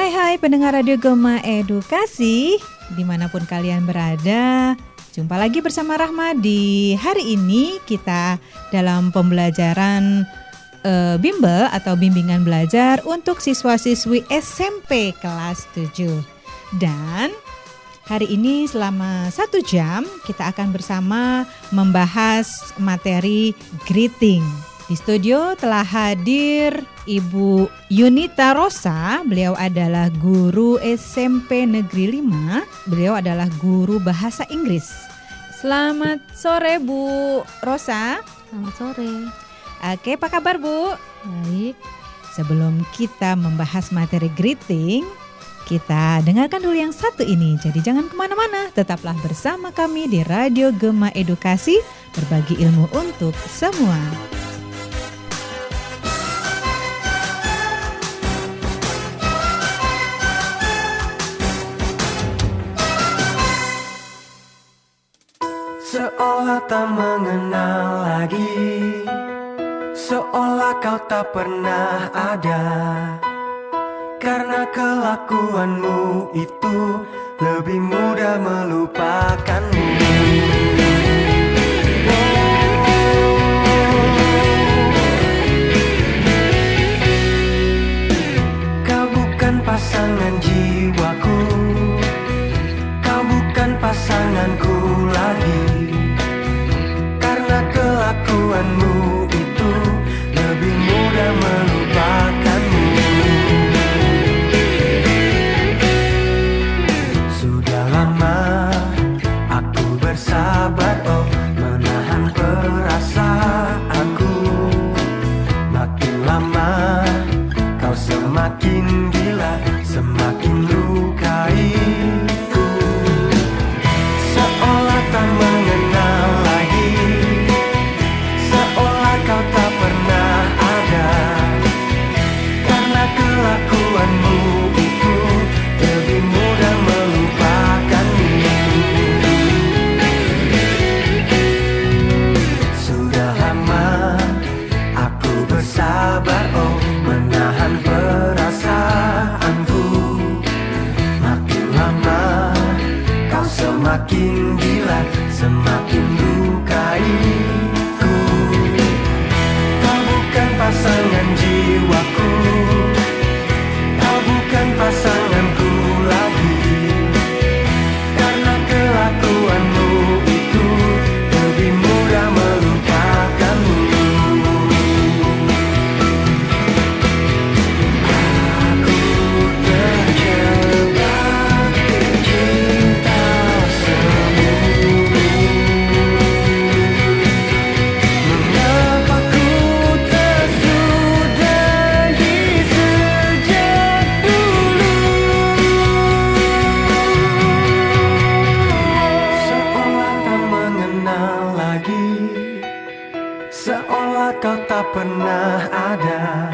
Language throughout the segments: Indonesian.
Hai pendengar Radio Gema Edukasi, dimanapun kalian berada. Jumpa lagi bersama Rahma di hari ini kita dalam pembelajaran bimbel atau bimbingan belajar untuk siswa-siswi SMP kelas 7. Dan hari ini selama 1 jam kita akan bersama membahas materi greeting. Di studio telah hadir Ibu Yunita Rosa, beliau adalah guru SMP Negeri 5, beliau adalah guru bahasa Inggris. Selamat sore Bu Rosa. Selamat sore. Oke, apa kabar Bu? Baik. Sebelum kita membahas materi greeting, kita dengarkan dulu yang satu ini. Jadi jangan kemana-mana, tetaplah bersama kami di Radio Gema Edukasi, berbagi ilmu untuk semua. Seolah tak mengenal lagi, seolah kau tak pernah ada. Karena kelakuanmu itu lebih mudah melupakanmu. Kau bukan pasangan jiwaku, kau bukan pasanganku lagi. Karena kelakuanmu itu lebih mudah melupakanmu. Sudah lama aku bersabar, oh, menahan perasaanku. Makin lama kau semakin gila, semakin lukaiku. Seolah tak mengenal lagi, seolah kau tak pernah ada. Karena kelakuanmu itu lebih mudah melupakanmu. Sudah lama aku bersabar, oh, menahan perasaanku. Makin lama kau semakin gila, semakin lukaiku. Kau bukan pasangan jiwaku, kau bukan pasanganku lagi. Karena kelakuanmu itu lebih mudah melupakanmu. Aku terjebak cinta semu. Mengapa ku tersudahi sejak dulu. Seolah tak mengenal lagi, seolah kau tak pernah ada.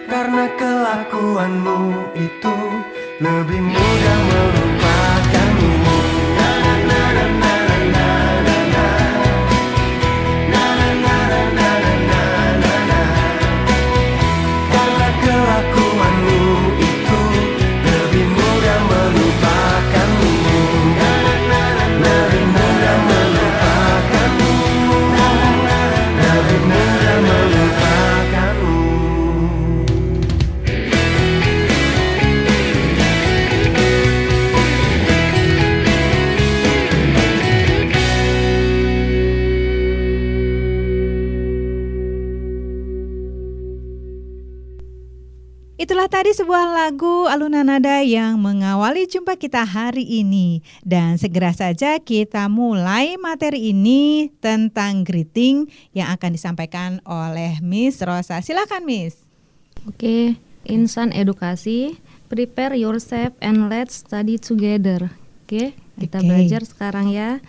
Karena kelakuanmu itu lebih mudah melupakanmu. Na na na na na na na na. Na na na na na na na na. Karena kelakuanmu itu lebih mudah melupakanmu. Na na na na, lebih mudah melupakanmu. Na na na na, lebih mudah melupakanmu. Itulah tadi sebuah lagu alunan nada yang mengawali jumpa kita hari ini. Dan segera saja kita mulai materi ini tentang greeting yang akan disampaikan oleh Miss Rosa. Silakan Miss. Oke, insan edukasi, prepare yourself and let's study together. Oke, kita belajar sekarang ya.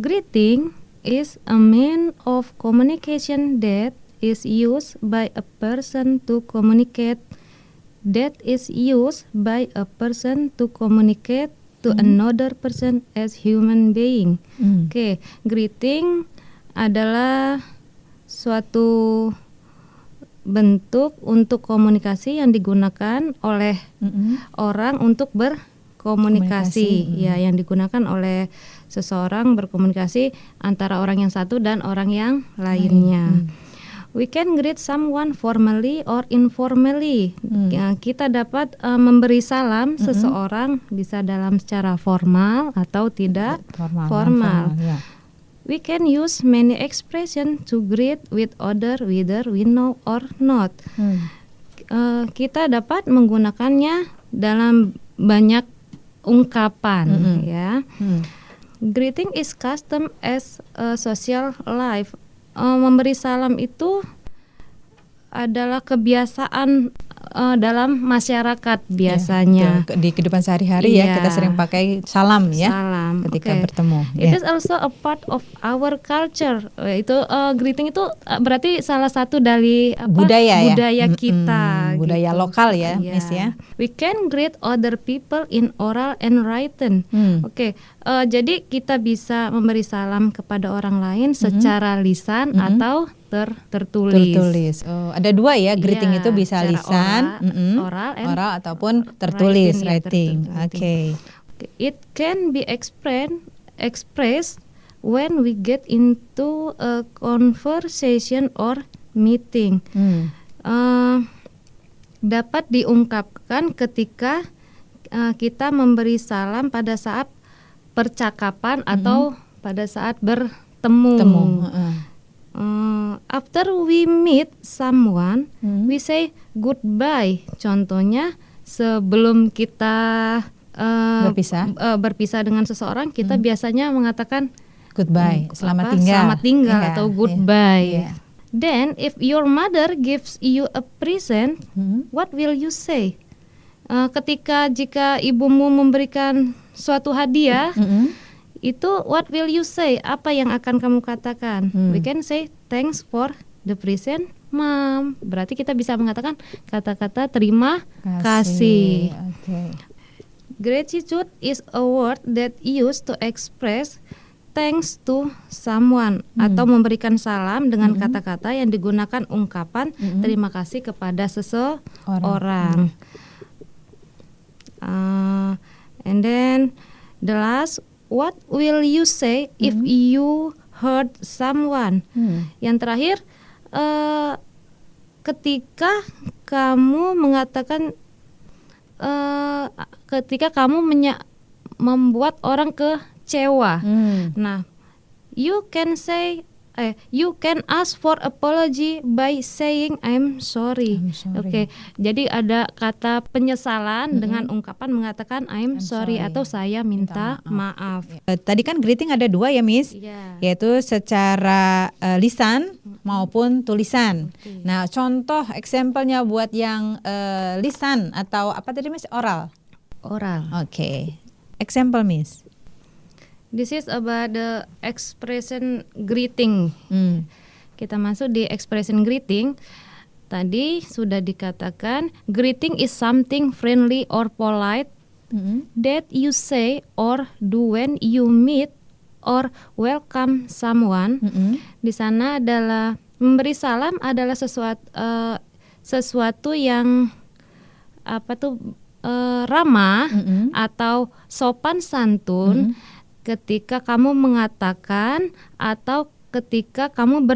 Greeting is a means of communication that is used by a person to communicate to another person as human being. Greeting adalah suatu bentuk untuk komunikasi yang digunakan oleh orang untuk berkomunikasi. Ya, yang digunakan oleh seseorang berkomunikasi antara orang yang satu dan orang yang lainnya. We can greet someone formally or informally. Ya, kita dapat memberi salam seseorang bisa dalam secara formal atau tidak formal. Ya. We can use many expression to greet with other whether we know or not. Kita dapat menggunakannya dalam banyak ungkapan, ya. Greeting is custom as a social life. Memberi salam itu adalah kebiasaan dalam masyarakat biasanya. Ya, di kehidupan sehari-hari ya kita sering pakai salam ya. Salam ketika bertemu. It is also a part of our culture. Itu greeting itu berarti salah satu dari budaya kita. Budaya gitu. lokal ya, Miss ya. We can greet other people in oral and written. Jadi kita bisa memberi salam kepada orang lain secara lisan atau tertulis. Oh, ada dua ya, greeting itu bisa lisan, oral ataupun tertulis, writing. Oke. It can be expressed when we get into a conversation or meeting. Dapat diungkapkan ketika kita memberi salam pada saat percakapan atau pada saat bertemu. After we meet someone, we say goodbye. Contohnya sebelum kita berpisah dengan seseorang, kita biasanya mengatakan goodbye, selamat tinggal atau goodbye. Then if your mother gives you a present, what will you say? Jika ibumu memberikan suatu hadiah, itu what will you say? Apa yang akan kamu katakan? We can say thanks for the present, mom. Berarti kita bisa mengatakan kata-kata terima kasih. Gratitude is a word that used to express thanks to someone atau memberikan salam dengan kata-kata yang digunakan ungkapan terima kasih kepada seseorang. And then the last, what will you say if you hurt someone? Yang terakhir, ketika kamu mengatakan, ketika kamu membuat orang kecewa. Nah, you can ask for apology by saying I'm sorry. Oke, jadi ada kata penyesalan dengan ungkapan mengatakan I'm sorry atau saya minta maaf. Tadi kan greeting ada dua ya, Miss, yaitu secara lisan maupun tulisan. Nah, contoh example-nya buat yang lisan atau apa tadi, Miss? Oral. Oke. Example, Miss. This is about the expression greeting. Kita masuk di expression greeting. Tadi sudah dikatakan greeting is something friendly or polite that you say or do when you meet or welcome someone. Di sana adalah memberi salam adalah sesuatu yang ramah atau sopan santun. Ketika kamu mengatakan atau ketika kamu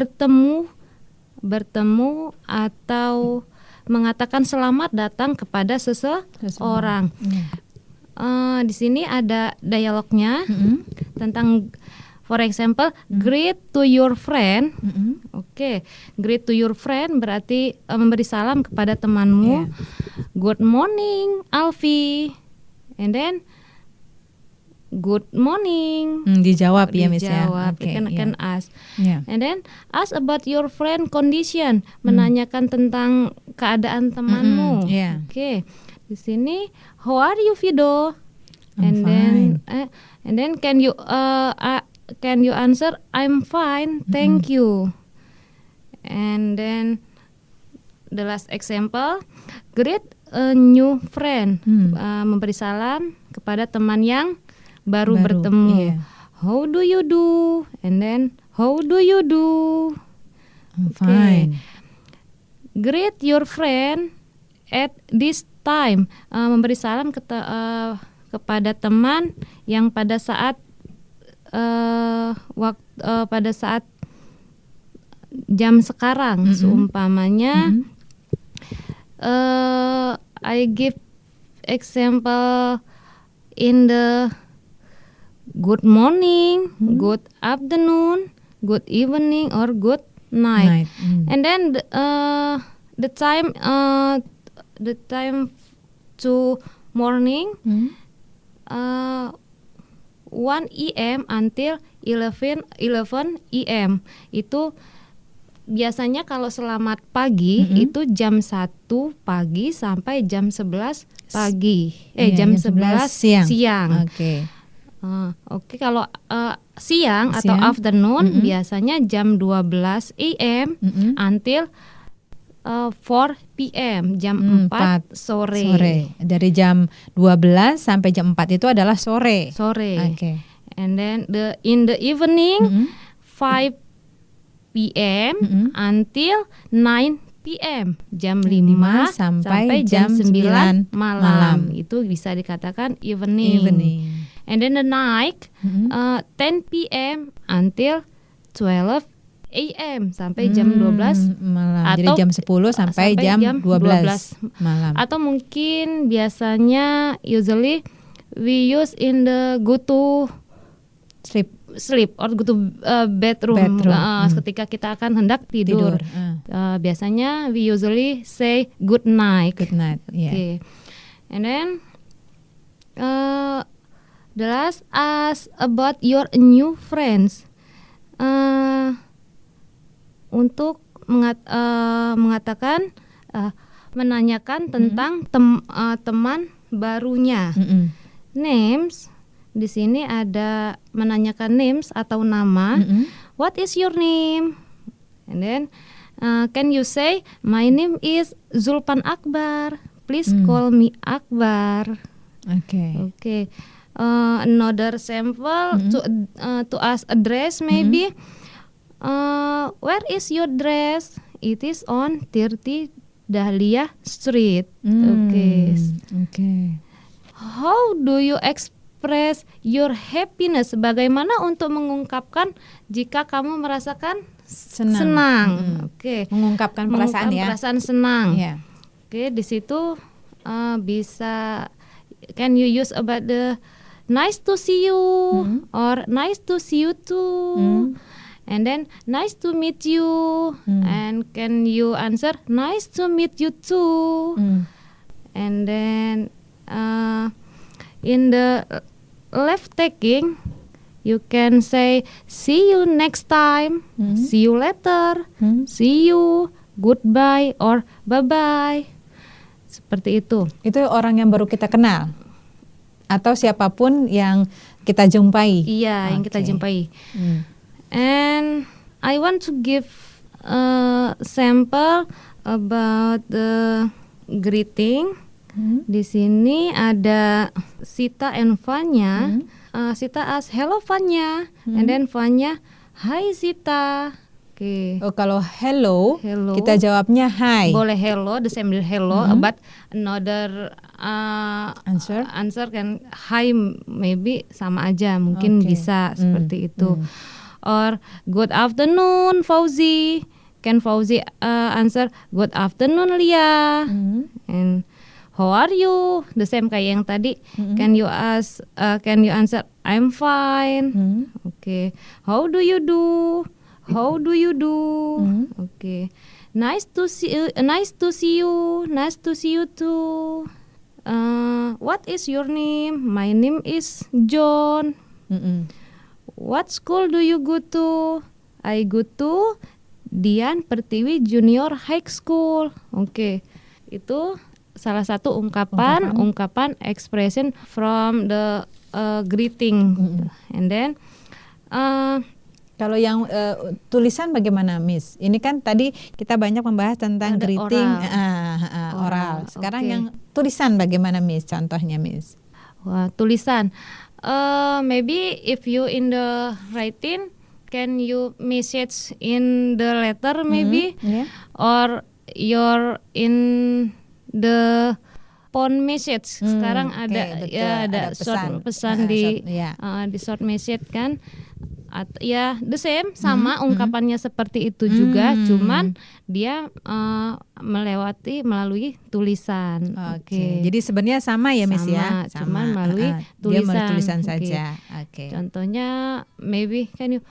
bertemu atau mengatakan selamat datang kepada seseorang. Di sini ada dialognya tentang, for example, greet to your friend. Greet to your friend berarti memberi salam kepada temanmu. Good morning, Alfie. And then good morning. Dijawab ya, Miss ya. Can ask. And then ask about your friend condition. Menanyakan tentang keadaan temanmu. Di sini, how are you, Fido? And then can you answer I'm fine, thank you. And then the last example, greet a new friend. Memberi salam kepada teman yang baru bertemu. How do you do? And then how do you do? I'm fine. greet your friend at this time. Memberi salam kepada teman yang pada saat pada saat jam sekarang. Seumpamanya I give example in the good morning, good afternoon, good evening, or good night. And then the time to morning 1 AM until 11 AM. Itu biasanya kalau selamat pagi itu jam 1 pagi sampai jam 11 pagi. Jam 11 siang. Oke, kalau siang atau afternoon biasanya jam 12 AM until 4 PM, jam 4 sore. Dari jam 12 sampai jam 4 itu adalah sore. Okay. And then in the evening 5 PM until 9 PM, jam 5 sampai jam 9 malam. Itu bisa dikatakan evening. And then the night 10 PM until 12 AM sampai jam 12 malam. Atau jadi jam 10 sampai jam 12 malam. Atau mungkin biasanya usually we use in the go to sleep or go to bedroom. Ketika kita akan hendak tidur. Biasanya we usually say good night. Okay. And then the last, ask about your new friends. Untuk mengatakan menanyakan tentang teman barunya. Names. Di sini ada menanyakan names atau nama. What is your name? And then can you say my name is Zulpan Akbar. Please call me Akbar. Okay. Another sample to ask address maybe. Where is your dress? It is on 30 Dahlia Street. Okay. How do you express your happiness? Bagaimana untuk mengungkapkan jika kamu merasakan senang? Mengungkapkan perasaan perasaan senang. Oke, di situ bisa can you use about the nice to see you or nice to see you too. And then nice to meet you. And can you answer nice to meet you too. And then in the left taking you can say see you next time, see you later, see you, goodbye, or bye-bye. Seperti itu. Itu orang yang baru kita kenal atau siapapun yang kita jumpai. Iya, yang kita jumpai. And I want to give a sample about the greeting. Di sini ada Sita and Vanya. Sita ask hello Vanya, and then Vanya hi Sita. Kalau hello, kita jawabnya hi. Boleh hello, the same hello, but another answer kan hi maybe sama aja, mungkin bisa seperti itu. Or good afternoon Fauzi. Can Fauzi answer good afternoon Lia. And how are you? The same kayak yang tadi. Can you answer I'm fine. Okay. How do you do? How do you do? Okay. Nice to see you. Nice to see you. Nice to see you too. What is your name? My name is John. What school do you go to? I go to Dian Pertiwi Junior High School. Itu salah satu ungkapan expression from the greeting. And then kalau yang tulisan bagaimana Miss? Ini kan tadi kita banyak membahas tentang greeting oral. Sekarang yang tulisan bagaimana Miss? Contohnya Miss. Tulisan. Maybe if you in the writing, can you message in the letter maybe, or you're in the phone message. Sekarang ada ada pesan di short message kan. Ya the same sama ungkapannya seperti itu juga, cuman dia melalui tulisan. Oke. Jadi sebenarnya sama ya Miss ya. Cuman melalui tulisan. Dia melalui tulisan saja. Oke. Contohnya maybe can you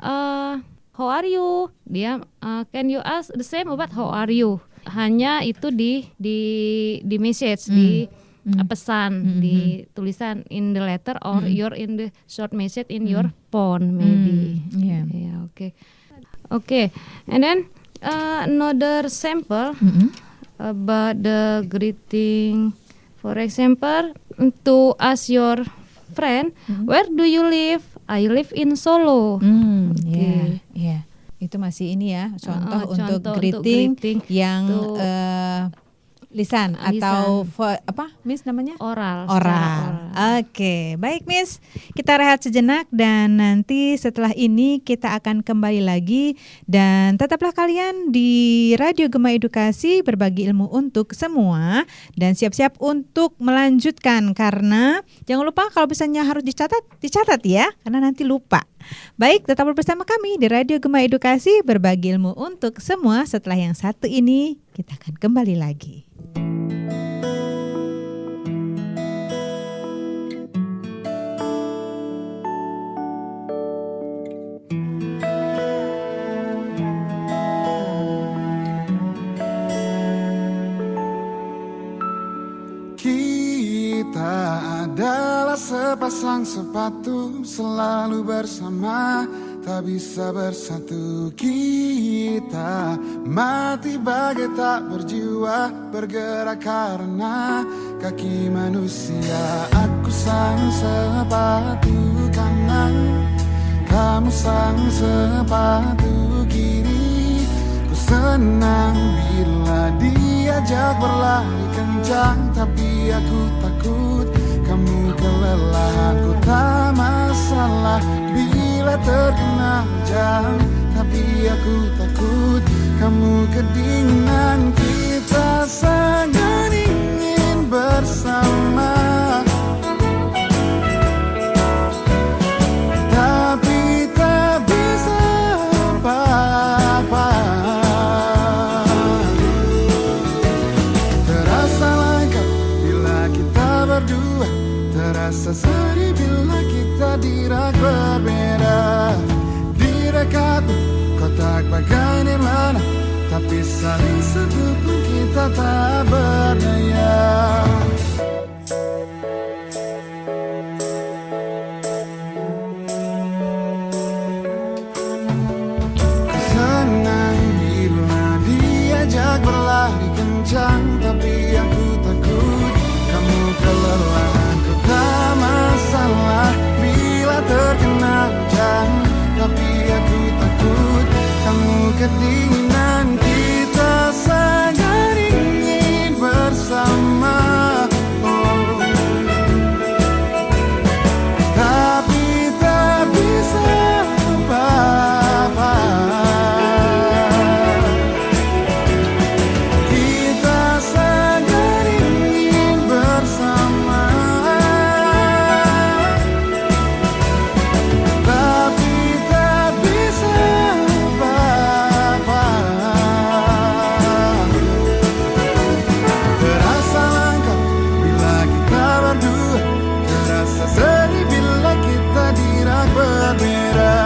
how are you? Dia can you ask the same about how are you? Hanya itu di message di pesan di tulisan in the letter or you're in the short message in your phone maybe. Okay. And then another sample about the greeting. For example, to ask your friend, where do you live? I live in Solo. Yeah. Itu masih ini ya, contoh untuk greeting yang lisan atau apa Miss namanya? Oral. Oke, baik Miss. Kita rehat sejenak dan nanti setelah ini kita akan kembali lagi dan tetaplah kalian di Radio Gema Edukasi, berbagi ilmu untuk semua dan siap-siap untuk melanjutkan karena jangan lupa kalau misalnya harus dicatat ya karena nanti lupa. Baik, tetap bersama kami di Radio Gema Edukasi, berbagi ilmu untuk semua. Setelah yang satu ini kita akan kembali lagi. Kita adalah sepasang sepatu, selalu bersama, tak bisa bersatu. Kita mati bagai tak berjiwa, bergerak karena kaki manusia. Aku sang sepatu kanan, kamu sang sepatu kiri. Ku senang bila diajak berlari kencang, tapi aku takut kamu kelelahan. Ku tak masalah bila terkena hujan, tapi aku takut kamu kedinginan. Kita sangat ingin bersama, tapi tak bisa apa-apa. Terasa lengkap bila kita berdua, terasa sedih bila kita dirak berbeda. Di dekatmu kotak bagai nirwana, tapi saling satu pun kita tak berdaya. Senang bila diajak berlari kencang, tapi aku takut kamu kelelahan. Ku tak masalah bila terkena hujan, tapi aku takut kamu kedinginan. Kita sangat ingin bersama, tapi tak bisa apa-apa. Kita sangat ingin bersama, tapi tak bisa apa-apa. Terasa langka bila kita berdua, terasa sedih bila kita dirak berbeda.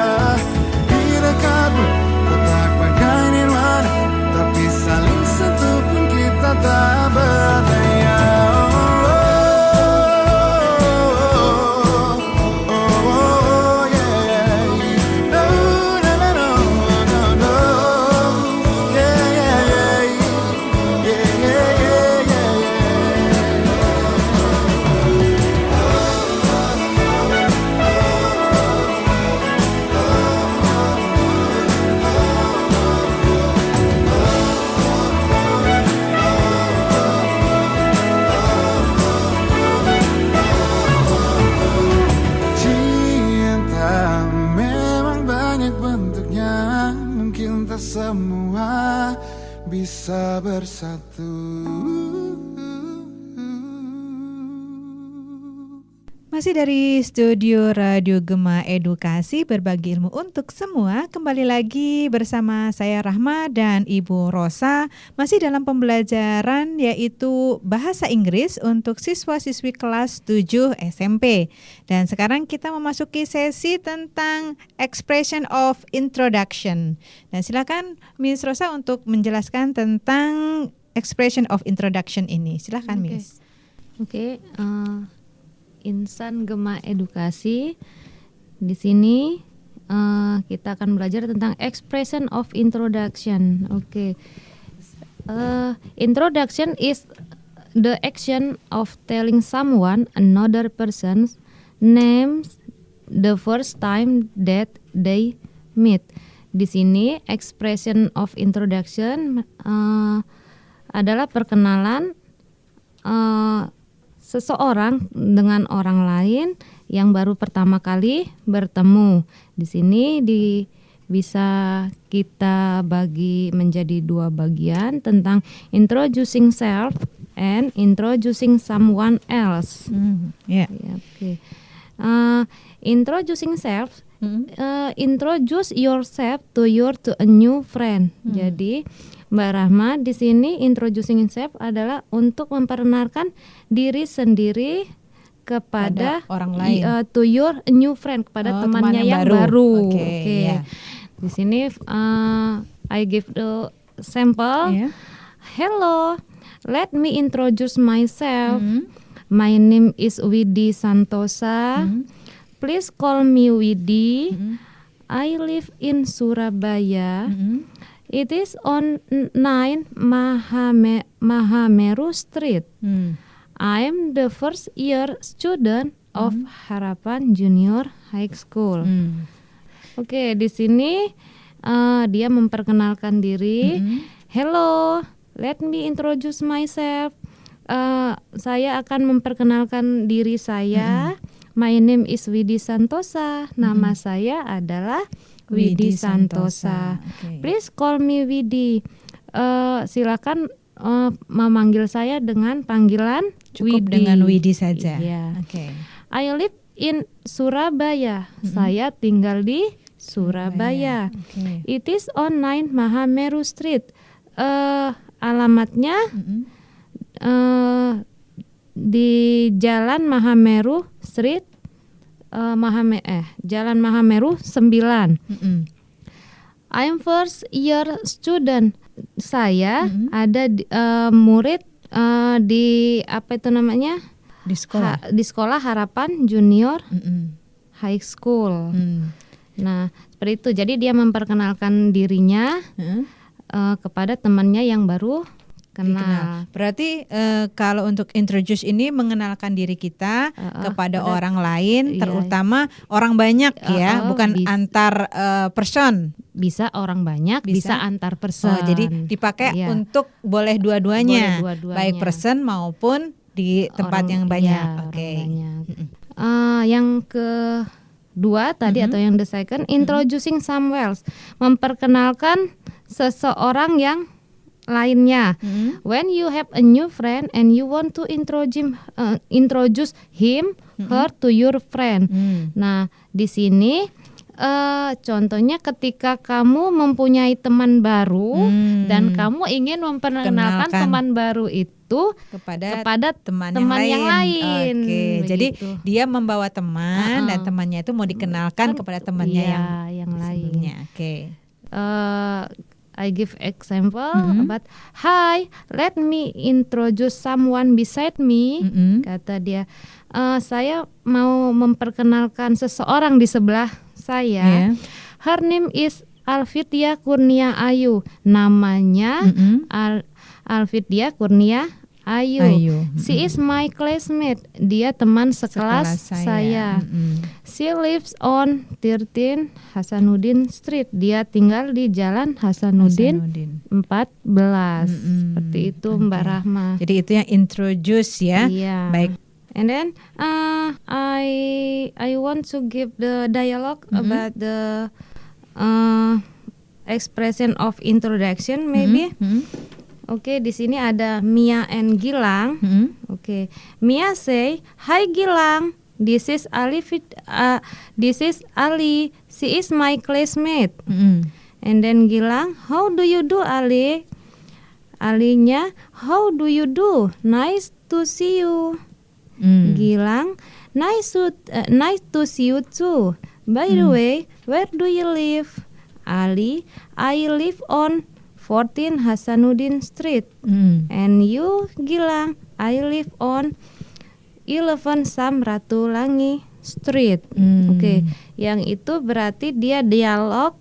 Di dekatmu kotak bagai nirwana, tapi saling satu pun kita tak berdaya. Cinta memang banyak bentuknya, mungkin tak semua bisa bersatu. Masih dari studio Radio Gema Edukasi, berbagi ilmu untuk semua. Kembali lagi bersama saya Rahma dan Ibu Rosa. Masih dalam pembelajaran yaitu bahasa Inggris untuk siswa-siswi kelas 7 SMP. Dan sekarang kita memasuki sesi tentang expression of introduction. Dan silakan Miss Rosa untuk menjelaskan tentang expression of introduction ini. Silakan Miss. Oke. Insan Gema Edukasi. Di sini kita akan belajar tentang expression of introduction. Introduction is the action of telling someone another person's names the first time that they meet. Di sini expression of introduction adalah perkenalan seseorang dengan orang lain yang baru pertama kali bertemu. Di sini bisa kita bagi menjadi dua bagian tentang introducing self and introducing someone else. Introducing self, introduce yourself to a new friend. Jadi Mbak Rahma, di sini introducing self adalah untuk memperkenalkan diri sendiri kepada orang lain, to your new friend, kepada temannya yang baru. Di sini I give the sample. Hello, let me introduce myself. My name is Widi Santosa. Please call me Widi. I live in Surabaya. It is on 9 Mahameru Street. I'm the first year student of Harapan Junior High School. Di sini dia memperkenalkan diri. Hello, let me introduce myself. Saya akan memperkenalkan diri saya. My name is Widi Santosa. Nama saya adalah Widi Santosa. Please call me Widi. Silakan memanggil saya dengan panggilan cukup Widi. Dengan Widi saja. I live in Surabaya. Saya tinggal di Surabaya. It is on 9 Mahameru Street. Alamatnya di Jalan Mahameru Street. Jalan Mahameru 9. I'm first year student. Saya ada murid di apa itu namanya? Di sekolah. Di sekolah Harapan Junior High School. Nah, seperti itu. Jadi dia memperkenalkan dirinya kepada temannya yang baru kenal. Berarti kalau untuk introduce ini mengenalkan diri kita kepada orang lain, terutama orang banyak bukan antar person. Bisa orang banyak, bisa antar person. Jadi dipakai untuk boleh dua-duanya, baik person maupun di tempat yang banyak. Yang kedua tadi atau yang the second, introducing someone else, memperkenalkan seseorang yang lainnya. When you have a new friend and you want to introduce him, her to your friend. Nah, di sini contohnya ketika kamu mempunyai teman baru dan kamu ingin memperkenalkan teman baru itu kepada teman yang lain. Jadi dia membawa teman dan temannya itu mau dikenalkan kepada temannya yang lainnya. I give example about, hi, let me introduce someone beside me. Kata dia, saya mau memperkenalkan seseorang di sebelah saya. Her name is Alfitia Kurnia Ayu. Namanya Alfitia Kurnia Ayu. She is my classmate. Dia teman sekelas saya. She lives on 13 Hasanuddin Street. Dia tinggal di Jalan Hasanuddin 14. Seperti itu Mbak Rahma. Jadi itu yang introduce ya. Baik. And then I want to give the dialogue about the expression of introduction maybe. Oke, di sini ada Mia and Gilang. Oke, Mia say, "Hi Gilang, this is Ali. She is my classmate." And then Gilang, "How do you do, Ali?" Alinya, "How do you do? Nice to see you." Gilang, nice to see you too. By the way, where do you live? Ali, I live on 14 Hasanuddin Street. And you, Gilang, I live on 11 Samratulangi Street. Oke, yang itu berarti dia dialog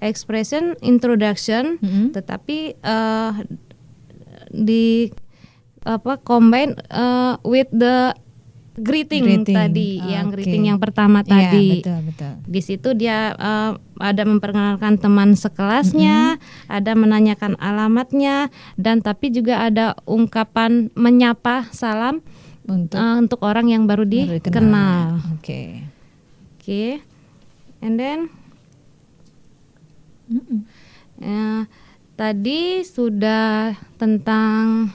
expression introduction, tetapi di combine with the greeting tadi, yang greeting yang pertama tadi. Betul. Di situ dia ada memperkenalkan teman sekelasnya, ada menanyakan alamatnya, dan tapi juga ada ungkapan menyapa salam untuk orang yang baru dikenal. Oke. And then tadi sudah tentang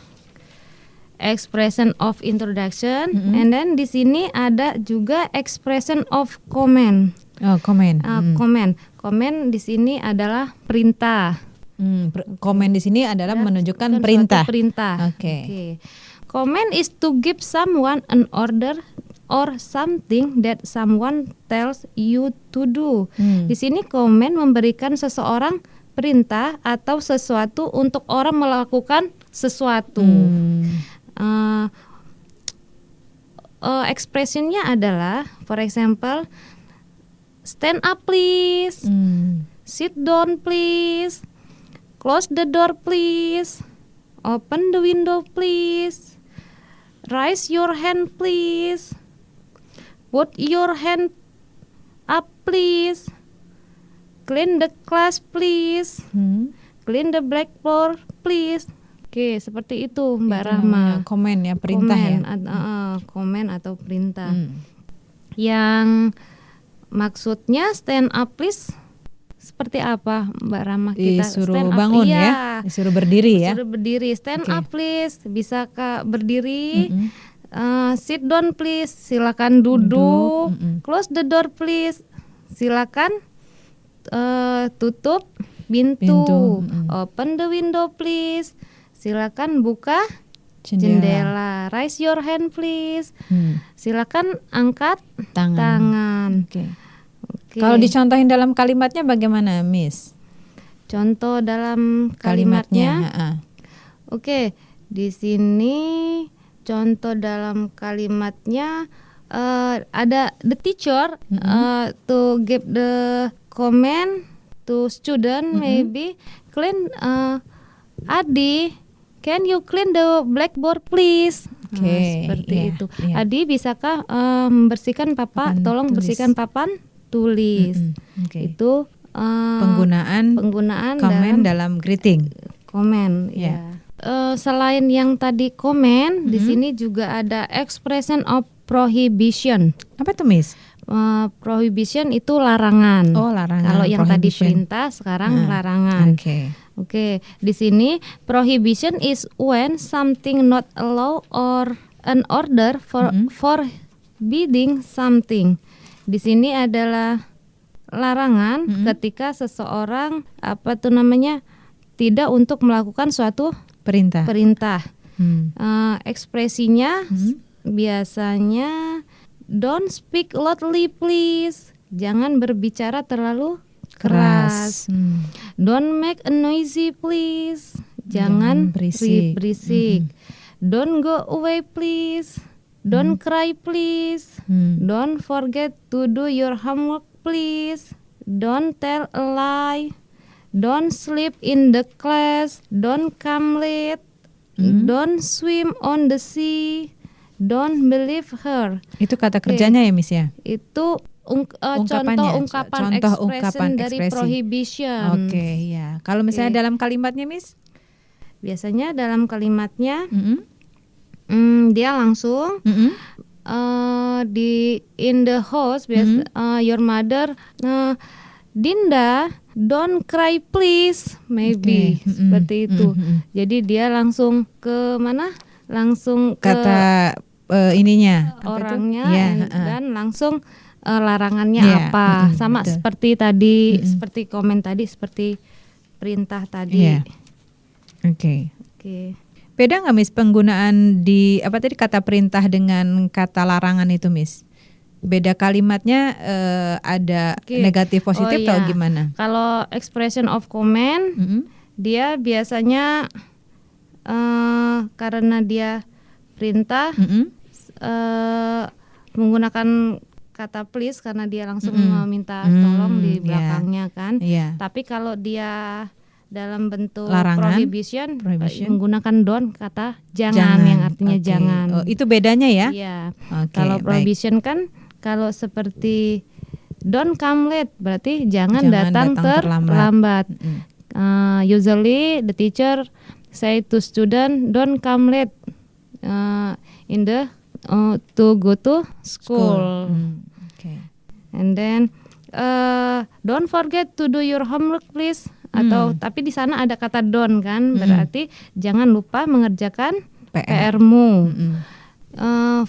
expression of introduction, and then di sini ada juga expression of comment. Comment di sini adalah perintah. Comment di sini adalah menunjukkan perintah. Oke. Comment is to give someone an order or something that someone tells you to do. Di sini comment memberikan seseorang perintah atau sesuatu untuk orang melakukan sesuatu. Expressionnya adalah, for example, stand up please, sit down please, close the door please, open the window please, raise your hand please, put your hand up please, clean the class please, clean the blackboard please. Oke, seperti itu Mbak Rahma. Komen ya, perintah komen atau perintah. Yang maksudnya stand up please seperti apa Mbak Rahma? Kita disuruh stand up, bangun ya, disuruh berdiri ya. Disuruh berdiri, stand up please, bisa Kak berdiri. Sit down please, silakan duduk. Close the door please, silakan tutup pintu. Open the window please, silakan buka jendela. Raise your hand please, silakan angkat tangan. Okay. Kalau dicontohin dalam kalimatnya bagaimana, Miss? Contoh dalam kalimatnya. Oke, di sini contoh dalam kalimatnya ada the teacher to give the comment to student, maybe clean Adi, can you clean the blackboard please? Seperti itu. Adi, bisakah membersihkan tolong bersihkan papan tulis. Itu penggunaan comment dalam greeting. Comment ya. Selain yang tadi comment, di sini juga ada expression of prohibition. Apa tuh, Miss? Prohibition itu larangan. Larangan. Kalau yang tadi perintah, sekarang larangan. Oke, di sini prohibition is when something not allowed or an order for forbidding something. Di sini adalah larangan ketika seseorang tidak untuk melakukan suatu perintah. Ekspresinya biasanya don't speak loudly please. Jangan berbicara terlalu keras. Don't make a noisy please. Jangan berisik. Don't go away please. Don't cry please. Don't forget to do your homework please. Don't tell a lie. Don't sleep in the class. Don't come late. Don't swim on the sea. Don't believe her. Itu kata kerjanya ya, Miss ya? Itu contoh ungkapan dari prohibition. Ya. Kalau misalnya dalam kalimatnya, Miss? Biasanya dalam kalimatnya dia langsung in the house your mother, Dinda, don't cry please, maybe seperti itu. Jadi dia langsung ke mana? Langsung ke kata ininya orangnya dan langsung larangannya apa. Sama betul. Seperti tadi, seperti komen tadi, seperti perintah tadi. Oke. Beda nggak Miss penggunaan di apa tadi kata perintah dengan kata larangan itu Miss? Beda kalimatnya ada negatif positif atau gimana? Kalau expression of command dia biasanya karena dia perintah menggunakan kata please karena dia langsung meminta tolong di belakangnya kan. Tapi kalau dia dalam bentuk larangan, prohibition menggunakan don't kata jangan yang artinya jangan. Oh, itu bedanya ya? Iya. Kalau prohibition kan kalau seperti don't come late berarti jangan datang terlambat. Usually the teacher say to student don't come late in the to go to school. And then don't forget to do your homework please. Atau tapi di sana ada kata don't kan, berarti jangan lupa mengerjakan PR-mu.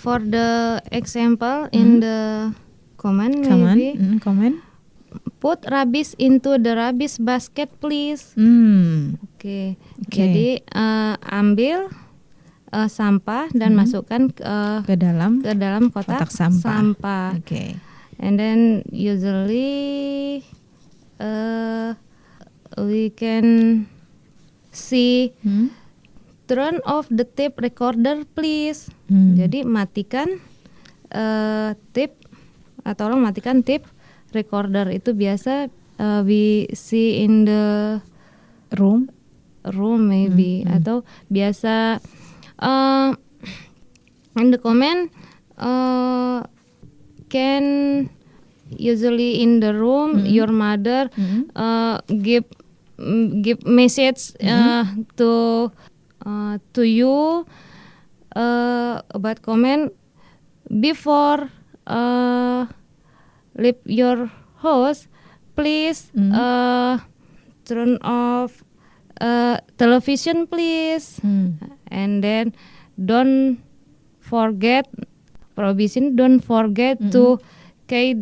For the example in the comment. Put rubbish into the rubbish basket please. Jadi ambil sampah dan masukkan ke dalam kotak sampah. And then usually we can see turn off the tape recorder please. Jadi matikan tolong matikan tape recorder. Itu biasa we see in the room maybe atau biasa in the comment can usually in the room your mother give message to you about comment before leave your house please turn off television please and then don't forget prohibition don't forget to key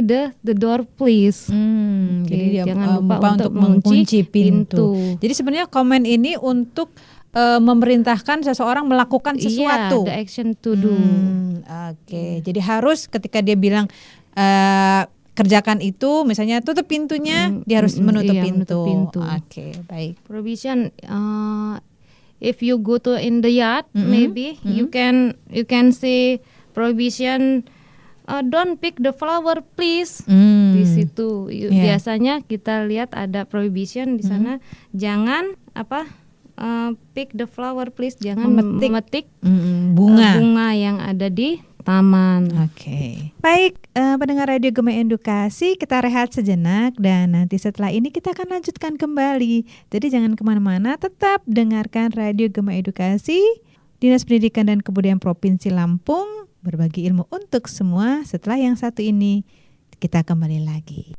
the door please. Jadi dia jangan lupa untuk mengunci pintu. Jadi sebenarnya komen ini untuk memerintahkan seseorang melakukan sesuatu. The action to do. Jadi harus ketika dia bilang kerjakan itu, misalnya tutup pintunya, dia harus menutup pintu. Baik. Provision. If you go to in the yard, maybe you can see prohibition. Don't pick the flower please. Di situ biasanya kita lihat ada prohibition di sana. Jangan pick the flower please. Jangan memetik bunga yang ada di taman. Baik, pendengar Radio Gema Edukasi, kita rehat sejenak dan nanti setelah ini kita akan lanjutkan kembali. Jadi jangan kemana-mana, tetap dengarkan Radio Gema Edukasi, Dinas Pendidikan dan Kebudayaan Provinsi Lampung, berbagi ilmu untuk semua. Setelah yang satu ini, kita kembali lagi.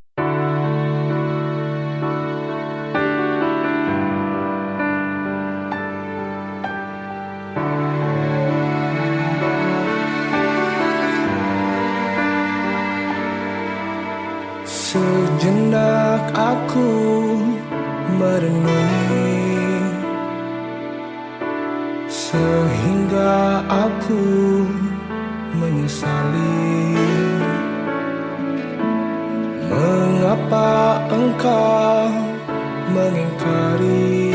Sejenak aku merenungi sehingga aku menyesali mengapa engkau mengingkari.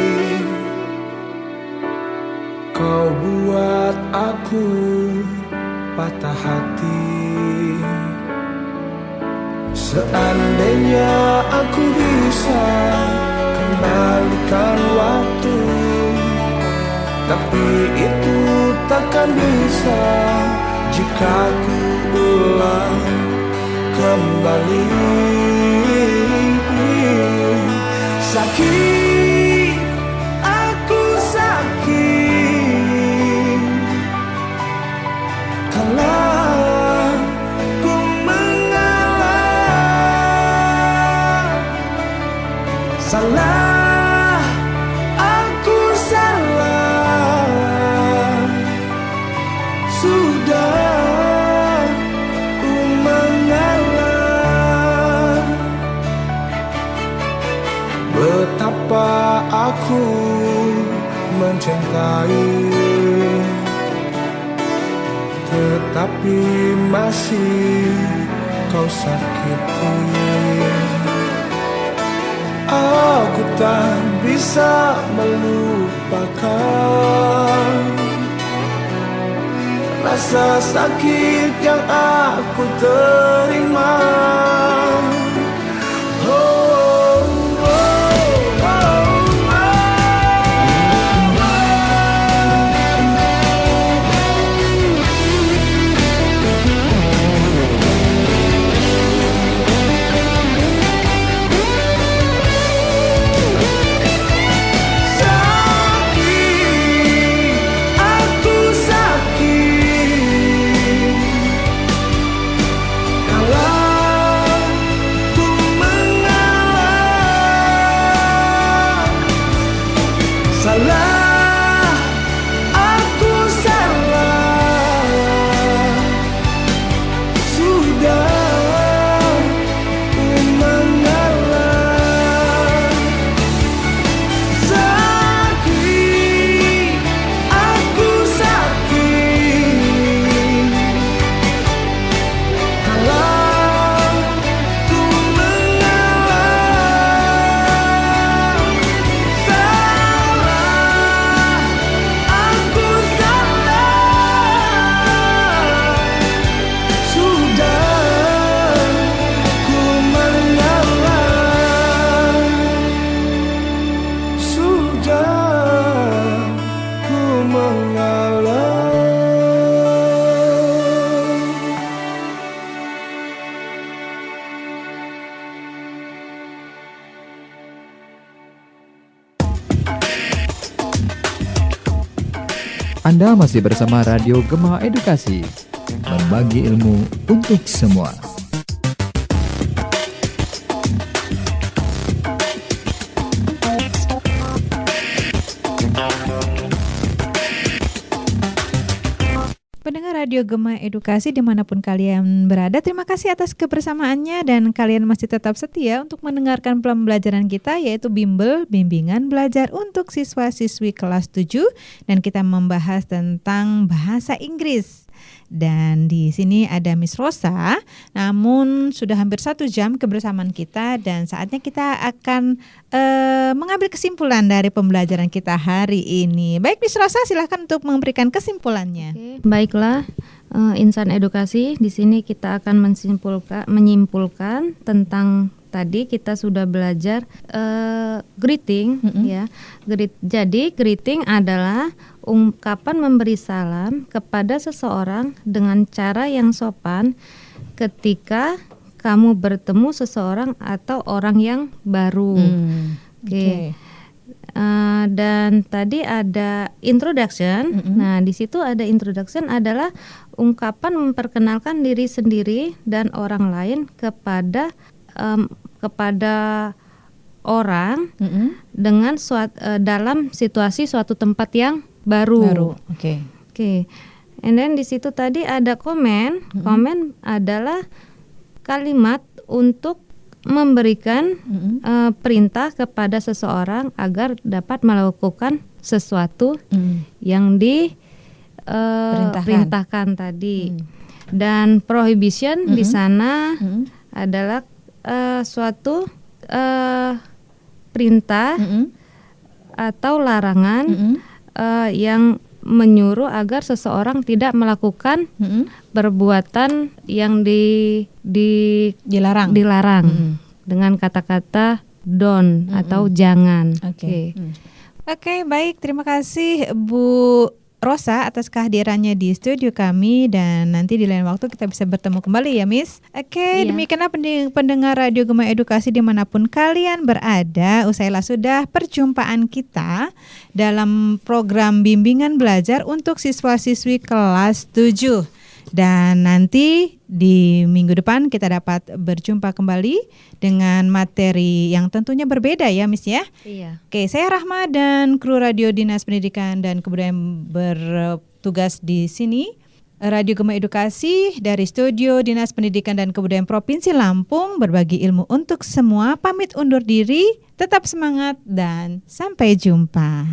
Kau buat aku patah hati. Seandainya aku bisa kembalikan waktu, tapi itu takkan bisa jika ku ulang kembali. Sakit, aku sakit, kala ku mengalah Salah, aku salah. Sudah ku mengalah. Betapa aku mencintai, tetapi masih kau sakiti. Aku tak bisa melupakan rasa sakit yang aku terima. Anda masih bersama Radio Gema Edukasi, berbagi ilmu untuk semua. Pendengar Radio Gema Edukasi dimanapun kalian berada, terima kasih atas kebersamaannya dan kalian masih tetap setia untuk mendengarkan pembelajaran kita, yaitu Bimbel, Bimbingan Belajar untuk Siswa-Siswi kelas 7, dan kita membahas tentang bahasa Inggris. Dan di sini ada Miss Rosa, namun sudah hampir 1 jam kebersamaan kita dan saatnya kita akan mengambil kesimpulan dari pembelajaran kita hari ini. Baik Miss Rosa, silakan untuk memberikan kesimpulannya. Oke, baiklah, insan edukasi, di sini kita akan menyimpulkan tentang tadi kita sudah belajar greeting, ya. Jadi greeting adalah ungkapan memberi salam kepada seseorang dengan cara yang sopan ketika kamu bertemu seseorang atau orang yang baru. Oke. Dan tadi ada introduction. Nah, di situ ada introduction adalah ungkapan memperkenalkan diri sendiri dan orang lain kepada orang dengan dalam situasi suatu tempat yang baru. Oke. And then di situ tadi ada komen. Komen adalah kalimat untuk memberikan perintah kepada seseorang agar dapat melakukan sesuatu yang diperintahkan tadi. Dan prohibition di sana adalah suatu perintah atau larangan yang menyuruh agar seseorang tidak melakukan perbuatan yang dilarang dengan kata-kata don't atau jangan. Oke, baik, terima kasih Bu Rosa atas kehadirannya di studio kami dan nanti di lain waktu kita bisa bertemu kembali ya Miss. Demikianlah pendengar Radio Gema Edukasi dimanapun kalian berada. Usailah sudah perjumpaan kita dalam program bimbingan belajar untuk siswa-siswi kelas 7. Dan nanti di minggu depan kita dapat berjumpa kembali dengan materi yang tentunya berbeda ya Miss ya. Iya. Oke, saya Rahma dan kru Radio Dinas Pendidikan dan Kebudayaan bertugas di sini. Radio Gema Edukasi dari Studio Dinas Pendidikan dan Kebudayaan Provinsi Lampung berbagi ilmu untuk semua. Pamit undur diri, tetap semangat dan sampai jumpa.